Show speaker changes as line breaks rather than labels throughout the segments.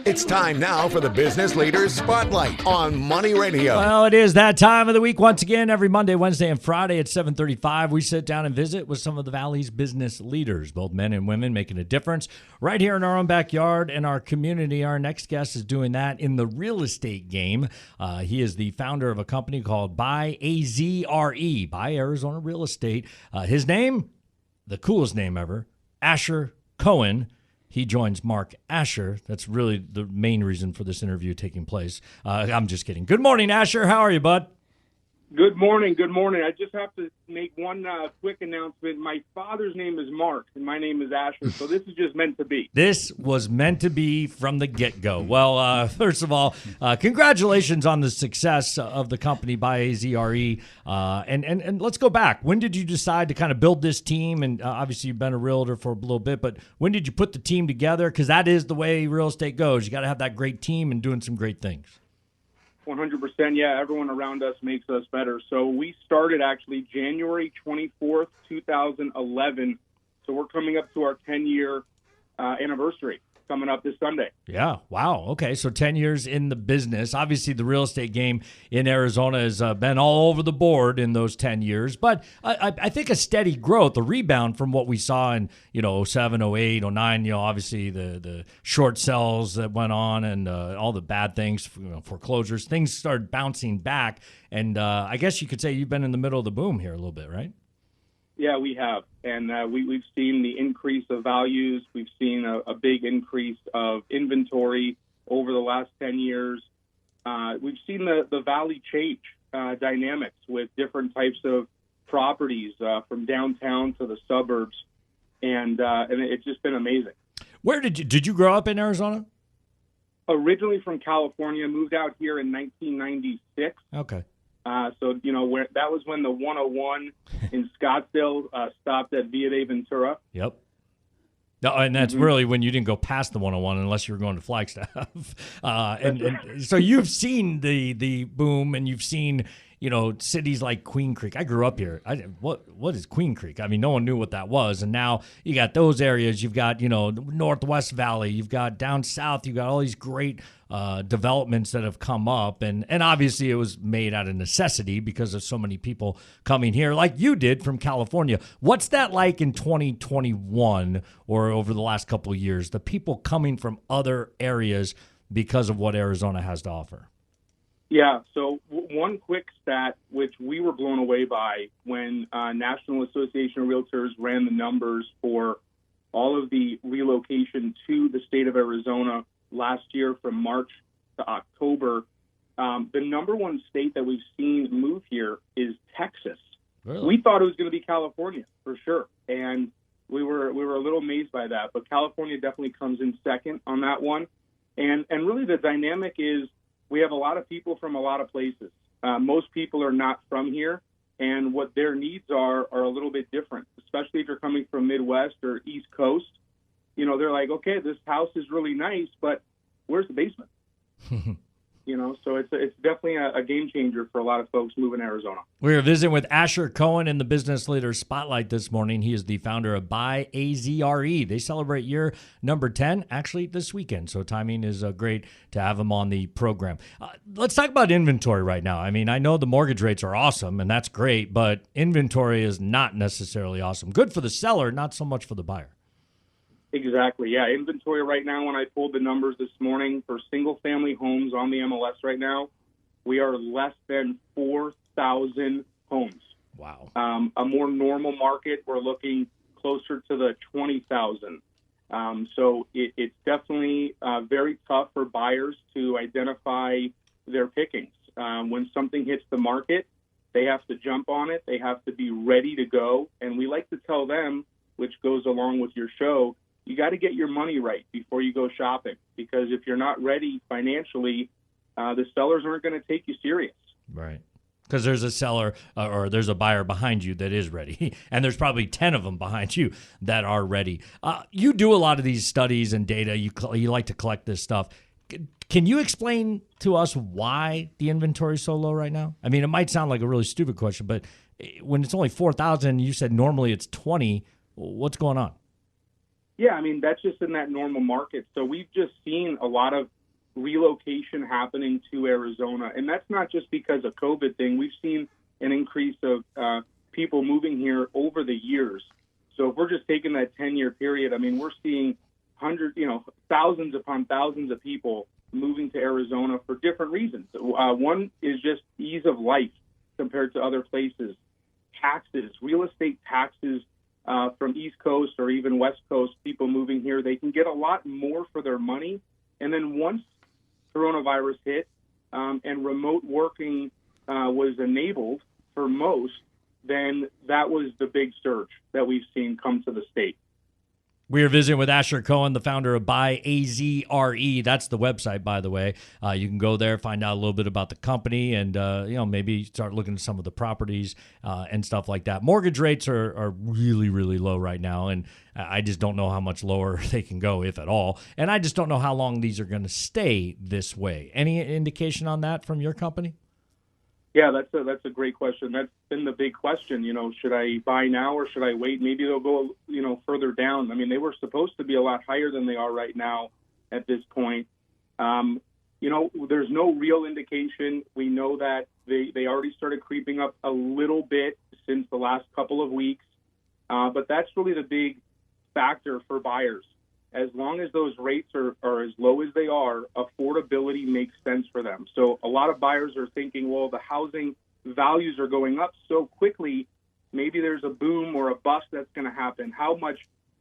It's time now for the Business Leaders Spotlight on Money Radio.
Well, it is that time of the week once again. Every Monday, Wednesday, and Friday at 7:35, we sit down and visit with some of the Valley's business leaders, both men and women, making a difference right here in our own backyard and our community. Our next guest is doing that in the real estate game. He is the founder of a company called BUYAZRE, Buy Arizona Real Estate. His name, the coolest name ever, Asher Cohen. He joins Mark Asher. That's really the main reason for this interview taking place. I'm just kidding. Good morning, Asher. How are you, bud?
Good morning. Good morning. I just have to make one quick announcement. My father's name is Mark, and my name is Asher, so this is just meant to be.
This was meant to be from the get-go. Well, first of all, congratulations on the success of the company BUYAZRE. And let's go back. When did you decide to kind of build this team? And obviously, you've been a realtor for a little bit, but when did you put the team together? Because that is the way real estate goes. You got to have that great team and doing some great things.
100%. Yeah, everyone around us makes us better. So we started actually January 24th, 2011. So we're coming up to our 10-year anniversary coming up this Sunday.
Yeah. Wow. Okay. So 10 years in the business. Obviously, the real estate game in Arizona has been all over the board in those 10 years. But I think a steady growth, a rebound from what we saw in, 07, 08, 09, obviously the short sells that went on and all the bad things, foreclosures, things started bouncing back. And I guess you could say you've been in the middle of the boom here a little bit, right?
Yeah, we have. And we've seen the increase of values. We've seen a big increase of inventory over the last 10 years. We've seen the valley change dynamics with different types of properties from downtown to the suburbs. And it's just been amazing. Where
did you grow up in Arizona?
Originally from California, moved out here in 1996.
Okay.
So, that was when the 101 in Scottsdale stopped at Via de Ventura.
Yep. No, and that's really when you didn't go past the 101 unless you were going to Flagstaff. And so you've seen the boom, and you've seen, cities like Queen Creek. I grew up here. What is Queen Creek? I mean, no one knew what that was. And now you got those areas. You've got, Northwest Valley. You've got down south. You've got all these great developments that have come up. And obviously it was made out of necessity because of so many people coming here like you did from California. What's that like in 2021 or over the last couple of years, the people coming from other areas because of what Arizona has to offer?
Yeah, so one quick stat, which we were blown away by when National Association of Realtors ran the numbers for all of the relocation to the state of Arizona last year from March to October. The number one state that we've seen move here is Texas. Really? We thought it was going to be California for sure, and we were a little amazed by that. But California definitely comes in second on that one, and really the dynamic is we have a lot of people from a lot of places. Most people are not from here, and what their needs are a little bit different, especially if you're coming from Midwest or East Coast. They're like, okay, this house is really nice, but where's the basement? So it's definitely a game changer for a lot of folks moving to Arizona.
We're visiting with Asher Cohen in the Business Leaders Spotlight this morning. He is the founder of BUYAZRE. They celebrate year number 10 actually this weekend, so timing is great to have him on the program. Let's talk about inventory right now. I mean, I know the mortgage rates are awesome, and that's great, but inventory is not necessarily awesome. Good for the seller, not so much for the buyer.
Exactly. Yeah. Inventory right now, when I pulled the numbers this morning for single-family homes on the MLS right now, we are less than 4,000 homes.
Wow.
A more normal market, we're looking closer to the 20,000. So it's definitely very tough for buyers to identify their pickings. When something hits the market, they have to jump on it. They have to be ready to go. And we like to tell them, which goes along with your show, you got to get your money right before you go shopping, because if you're not ready financially, the sellers aren't going to take you serious.
Right. Because there's a seller or there's a buyer behind you that is ready, and there's probably 10 of them behind you that are ready. You do a lot of these studies and data. You like to collect this stuff. Can you explain to us why the inventory is so low right now? I mean, it might sound like a really stupid question, but when it's only 4,000, you said normally it's 20. What's going on?
Yeah, I mean, that's just in that normal market. So we've just seen a lot of relocation happening to Arizona. And that's not just because of COVID thing. We've seen an increase of people moving here over the years. So if we're just taking that 10-year period, I mean, we're seeing thousands upon thousands of people moving to Arizona for different reasons. One is just ease of life compared to other places. Taxes, real estate taxes from East Coast or even West Coast, people moving here, they can get a lot more for their money. And then once coronavirus hit and remote working was enabled for most, then that was the big surge that we've seen come to the state.
We are visiting with Asher Cohen, the founder of BUYAZRE. That's the website, by the way. You can go there, find out a little bit about the company, and maybe start looking at some of the properties and stuff like that. Mortgage rates are really, really low right now, and I just don't know how much lower they can go, if at all. And I just don't know how long these are going to stay this way. Any indication on that from your company?
Yeah, that's a great question. That's been the big question. Should I buy now or should I wait? Maybe they'll go, further down. I mean, they were supposed to be a lot higher than they are right now at this point. There's no real indication. We know that they already started creeping up a little bit since the last couple of weeks. But that's really the big factor for buyers. As long as those rates are as low as they are, affordability makes sense for them. So a lot of buyers are thinking, well, the housing values are going up so quickly, maybe there's a boom or a bust that's going to happen. How much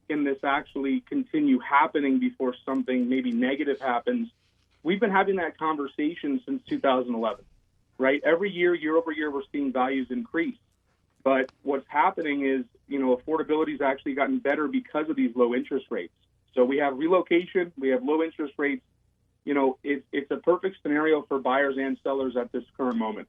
can this actually continue happening before something maybe negative happens? We've been having that conversation since 2011, right? Every year, year over year, we're seeing values increase. But what's happening is, affordability has actually gotten better because of these low interest rates. So we have relocation, we have low interest rates. It's a perfect scenario for buyers and sellers at this current moment.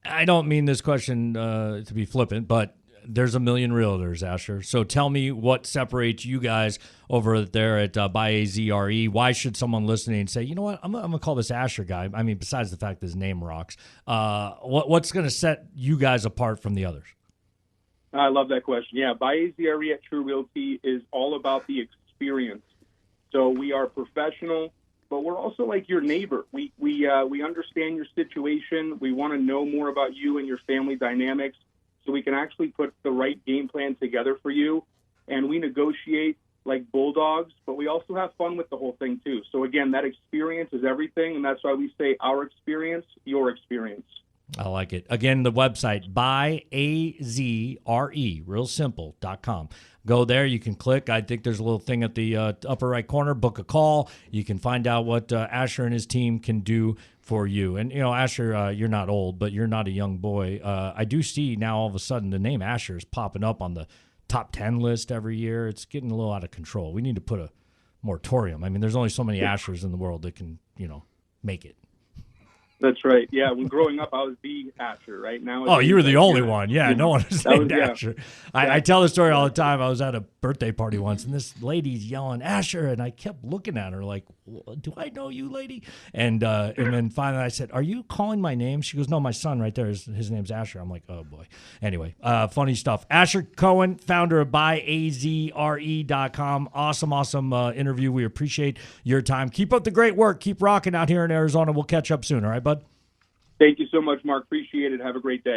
I don't mean this question to be flippant, but there's a million realtors, Asher. So tell me what separates you guys over there at BUYAZRE. Why should someone listening say, you know what, I'm going to call this Asher guy? I mean, besides the fact that his name rocks, what's going to set you guys apart from the others?
I love that question. Yeah, BUYAZRE at True Realty is all about the experience. So we are professional, but we're also like your neighbor. We understand your situation. We want to know more about you and your family dynamics so we can actually put the right game plan together for you. And we negotiate like bulldogs, but we also have fun with the whole thing too. So again, that experience is everything, and that's why we say our experience, your experience.
I like it. Again, the website, BUYAZRE, realsimple.com. Go there. You can click. I think there's a little thing at the upper right corner. Book a call. You can find out what Asher and his team can do for you. And, Asher, you're not old, but you're not a young boy. I do see now all of a sudden the name Asher is popping up on the top 10 list every year. It's getting a little out of control. We need to put a moratorium. I mean, there's only so many Ashers in the world that can, make it.
That's right. Yeah, when growing up, I was the Asher. Right now.
Oh, you were the only one. Yeah, no one is named Asher. I tell the story all the time. I was at a birthday party once, and this lady's yelling Asher, and I kept looking at her like, "Do I know you, lady?" And then finally I said, "Are you calling my name?" She goes, "No, my son right there. His name's Asher." I'm like, "Oh boy." Anyway, funny stuff. Asher Cohen, founder of BUYAZRE.com. Awesome interview. We appreciate your time. Keep up the great work. Keep rocking out here in Arizona. We'll catch up soon. All right, bud.
Thank you so much, Mark. Appreciate it. Have a great day.